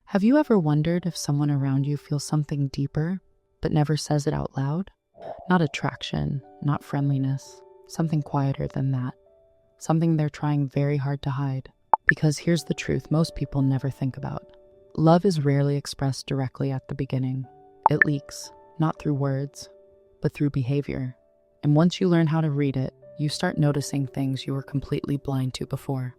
Have you ever wondered if someone around you feels something deeper, but never says it out loud? Not attraction, not friendliness, something quieter than that. Something they're trying very hard to hide. Because here's the truth most people never think about. Love is rarely expressed directly at the beginning. It leaks, not through words, but through behavior. And once you learn how to read it, you start noticing things you were completely blind to before.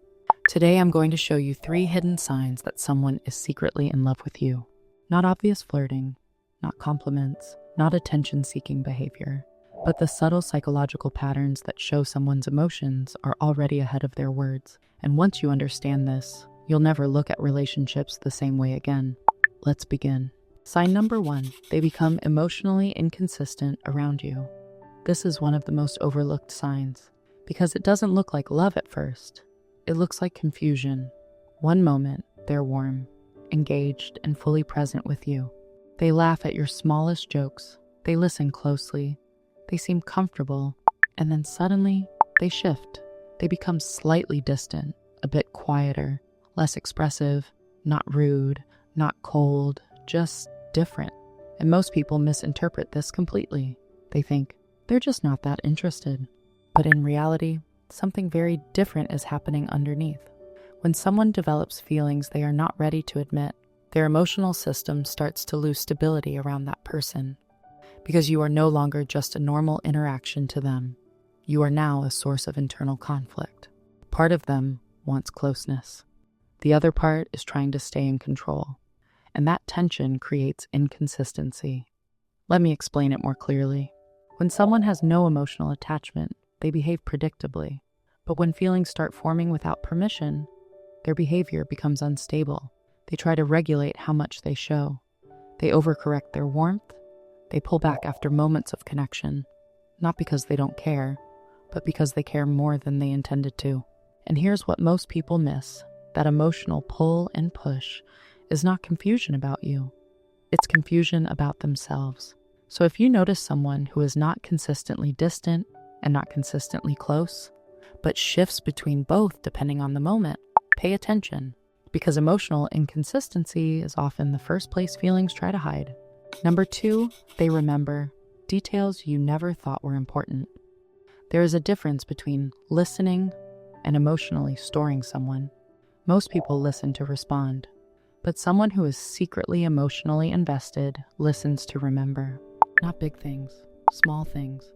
Today, I'm going to show you 3 hidden signs that someone is secretly in love with you. Not obvious flirting, not compliments, not attention-seeking behavior, but the subtle psychological patterns that show someone's emotions are already ahead of their words. And once you understand this, you'll never look at relationships the same way again. Let's begin. Sign number 1, they become emotionally inconsistent around you. This is one of the most overlooked signs, because it doesn't look like love at first. It looks like confusion. One moment, they're warm, engaged, and fully present with you. They laugh at your smallest jokes. They listen closely. They seem comfortable. And then suddenly, they shift. They become slightly distant, a bit quieter, less expressive, not rude, not cold, just different. And most people misinterpret this completely. They think, they're just not that interested. But in reality, something very different is happening underneath. When someone develops feelings they are not ready to admit, their emotional system starts to lose stability around that person. Because you are no longer just a normal interaction to them. You are now a source of internal conflict. Part of them wants closeness. The other part is trying to stay in control. And that tension creates inconsistency. Let me explain it more clearly. When someone has no emotional attachment, they behave predictably. But when feelings start forming without permission, their behavior becomes unstable. They try to regulate how much they show. They overcorrect their warmth. They pull back after moments of connection. Not because they don't care, but because they care more than they intended to. And here's what most people miss. That emotional pull and push is not confusion about you. It's confusion about themselves. So if you notice someone who is not consistently distant and not consistently close, but shifts between both depending on the moment, pay attention. Because emotional inconsistency is often the first place feelings try to hide. Number 2, they remember details you never thought were important. There is a difference between listening and emotionally storing someone. Most people listen to respond, but someone who is secretly emotionally invested listens to remember. Not big things, small things,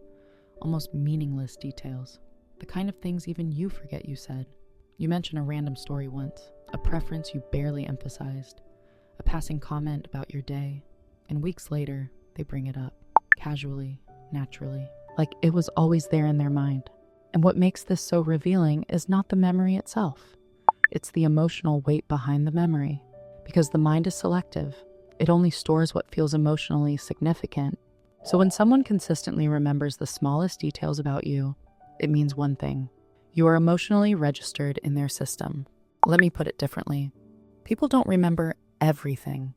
almost meaningless details. The kind of things even you forget you said. You mentioned a random story once, a preference you barely emphasized, a passing comment about your day, and weeks later, they bring it up, casually, naturally, like it was always there in their mind. And what makes this so revealing is not the memory itself. It's the emotional weight behind the memory. Because the mind is selective, it only stores what feels emotionally significant. So when someone consistently remembers the smallest details about you, it means one thing. You are emotionally registered in their system. Let me put it differently. People don't remember everything.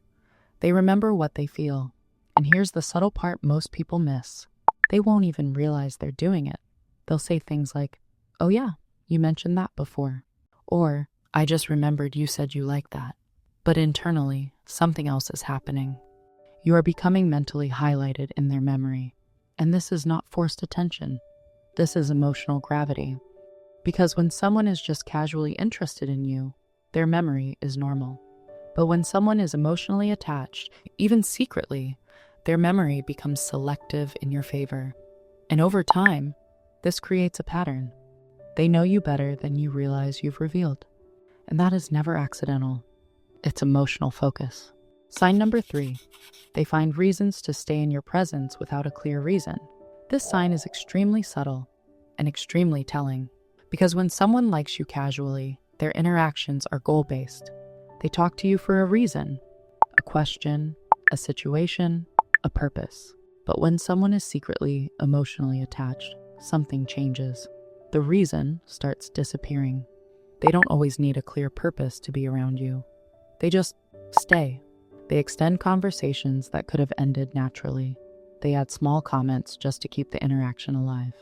They remember what they feel. And here's the subtle part most people miss. They won't even realize they're doing it. They'll say things like, "Oh yeah, you mentioned that before." Or, "I just remembered you said you like that." But internally, something else is happening. You are becoming mentally highlighted in their memory. And this is not forced attention. This is emotional gravity. Because when someone is just casually interested in you, their memory is normal. But when someone is emotionally attached, even secretly, their memory becomes selective in your favor. And over time, this creates a pattern. They know you better than you realize you've revealed. And that is never accidental. It's emotional focus. Sign number 3, they find reasons to stay in your presence without a clear reason. This sign is extremely subtle and extremely telling. Because when someone likes you casually, their interactions are goal-based. They talk to you for a reason, a question, a situation, a purpose. But when someone is secretly emotionally attached, something changes. The reason starts disappearing. They don't always need a clear purpose to be around you. They just stay. They extend conversations that could have ended naturally. They add small comments just to keep the interaction alive.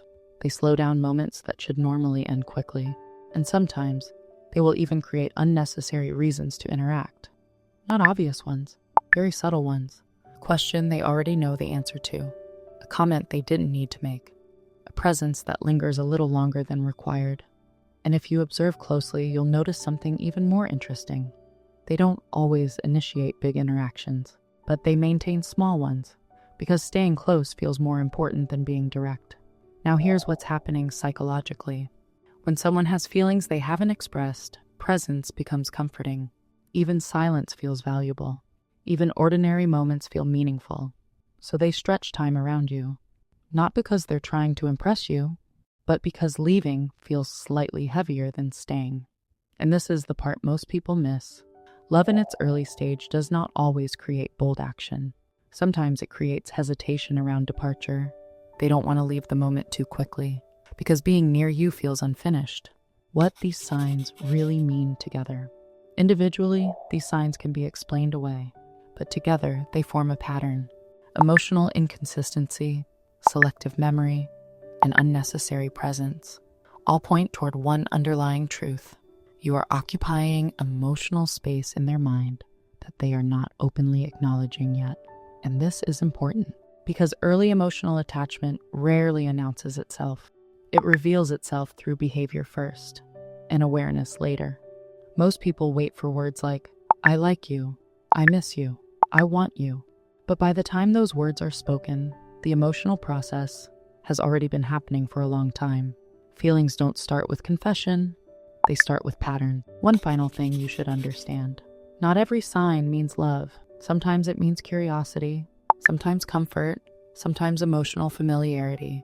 They slow down moments that should normally end quickly. And sometimes, they will even create unnecessary reasons to interact. Not obvious ones, very subtle ones. A question they already know the answer to. A comment they didn't need to make. A presence that lingers a little longer than required. And if you observe closely, you'll notice something even more interesting. They don't always initiate big interactions, but they maintain small ones, because staying close feels more important than being direct. Now here's what's happening psychologically. When someone has feelings they haven't expressed, presence becomes comforting. Even silence feels valuable. Even ordinary moments feel meaningful. So they stretch time around you. Not because they're trying to impress you, but because leaving feels slightly heavier than staying. And this is the part most people miss. Love in its early stage does not always create bold action. Sometimes it creates hesitation around departure. They don't want to leave the moment too quickly, because being near you feels unfinished. What these signs really mean together. Individually, these signs can be explained away, but together they form a pattern. Emotional inconsistency, selective memory, and unnecessary presence all point toward one underlying truth. You are occupying emotional space in their mind that they are not openly acknowledging yet. And this is important because early emotional attachment rarely announces itself. It reveals itself through behavior first and awareness later. Most people wait for words like, I like you, I miss you, I want you. But by the time those words are spoken, the emotional process has already been happening for a long time. Feelings don't start with confession, they start with pattern. One final thing you should understand. Not every sign means love. Sometimes it means curiosity, sometimes comfort, sometimes emotional familiarity.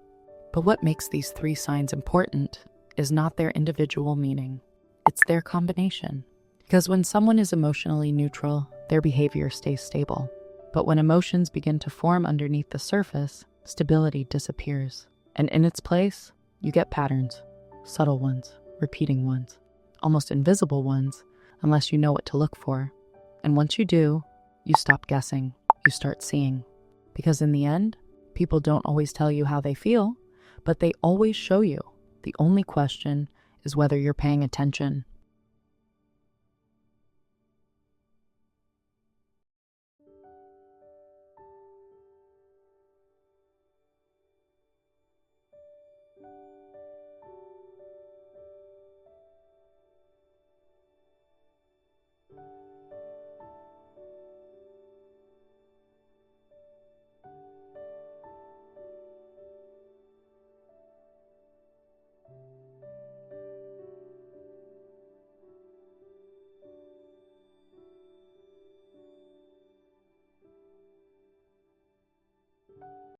But what makes these three signs important is not their individual meaning. It's their combination. Because when someone is emotionally neutral, their behavior stays stable. But when emotions begin to form underneath the surface, stability disappears. And in its place, you get patterns. Subtle ones, repeating ones, almost invisible ones, unless you know what to look for. And once you do, you stop guessing, you start seeing. Because in the end, people don't always tell you how they feel, but they always show you. The only question is whether you're paying attention.